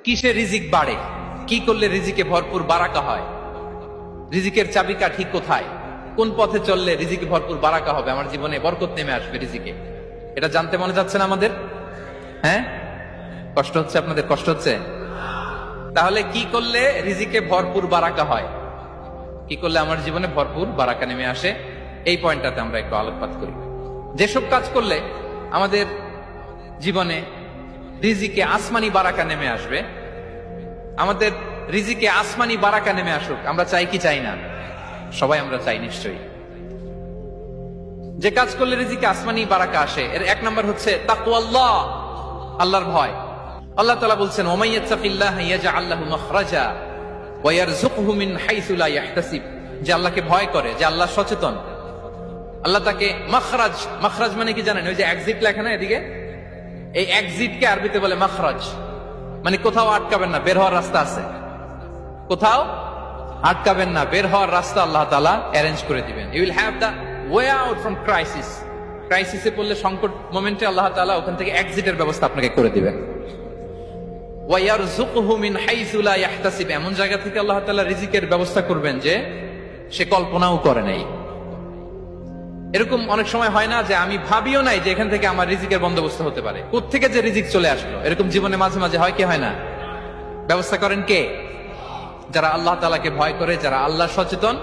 কিসে রিজিক বাড়ে, কি করলে রিজিকে ভরপুর বারাকা হয়, রিজিকের চাবিকাঠি কোথায়, কোন পথে চললে রিজিকে ভরপুর বারাকা হবে, আমার জীবনে বরকত নেমে আসবে রিজিকে, এটা জানতে মনে যাচ্ছে না আমাদের? হ্যাঁ, কষ্ট হচ্ছে আপনাদের? কষ্ট হচ্ছে? তাহলে কি করলে রিজিকে ভরপুর বারাকা হয়, কি করলে আমার জীবনে ভরপুর বারাকা নেমে আসে, এই পয়েন্টটাতে আমরা একটু আলোকপাত করি। যেসব কাজ করলে আমাদের জীবনে রিজিকে আসমানি বারাকা নেমে আসবে, আমাদের রিজিকে আসমানি বারাকা নেমে আসুক, আমরা চাই কি চাই না? সবাই আমরা চাই নিশ্চয়ই। যে কাজ করলে রিজিকে আসমানি বারাকা আসে, এর এক নম্বর হচ্ছে তাকওয়াল্লাহ, আল্লাহর ভয়। আল্লাহ তাআলা বলছেন, ওমাই ইয়াত্তাকিল্লাহা ইয়াজআল লাহু মাখরাজা ওয়া ইয়ারযুকহু মিন হাইসু লা ইয়াহতাসিব। যে আল্লাহকে ভয় করে, যে আল্লাহ সচেতন, আল্লাহ তাকে মাখরাজ, মাখরাজ মানে কি জানেন? ওই যে এক্সিট লেখা না এদিকে, এই এক্সিটকে আরবিতে বলে মাখরাজ, মানে কোথাও আটকাবেন না, বের হওয়ার রাস্তা আছে, কোথাও আটকাবেন না, বের হওয়ার রাস্তা আল্লাহ তাআলা অ্যারেঞ্জ করে দিবেন। You will have the way out from crisis. ক্রাইসিসে পড়লে, সংকট মোমেন্টে আল্লাহ তাআলা ওখান থেকে এক্সিটের ব্যবস্থা আপনাকে করে দিবেন। ওয়া ইয়ারযুকহু মিন হাইসু লা ইয়াহতাসিব, এমন জায়গা থেকে আল্লাহ তাআলা রিজিকের ব্যবস্থা করবেন যে সে কল্পনাও করে নাই। এরকম অনেক সময় হয় না যে আমি ভাবিও নাই যে এখান থেকে আমার রিজিকের বন্দোবস্ত হতে পারে, কোত্থেকে যে রিজিক চলে আসলো, এরকম জীবনে মাঝে মাঝে হয় কি হয় না? ব্যবস্থা করেন কে? যারা আল্লাহ তাআলাকে ভয় করে, যারা আল্লাহ সচেতন,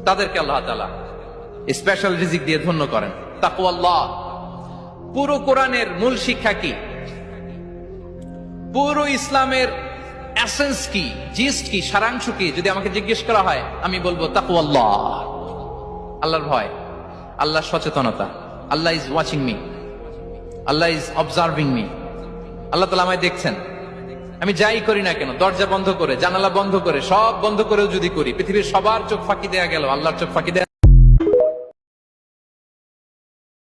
তাদেরকে আল্লাহ তাআলা স্পেশাল রিজিক দিয়ে ধন্য করেন। তাকওয়াল্লাহ। পুরো কোরআনের মূল শিক্ষা কি, পুরো ইসলামের এসেন্স কি, জিস্ট কি, সারাংশ কি, যদি আমাকে জিজ্ঞেস করা হয় আমি বলবো তাকওয়াল্লাহ, আল্লাহর ভয়, আল্লাহর সচেতনতা। Allah is watching me, Allah is observing me. Allah তাআলা আমায় দেখছেন, আমি যাই করি না কেন, দরজা বন্ধ করে, জানালা বন্ধ করে, সব বন্ধ করেও যদি করি, পৃথিবীর সবার চোখ ফাঁকি দেয়া গেল, আল্লাহর চোখ ফাঁকি দেয়া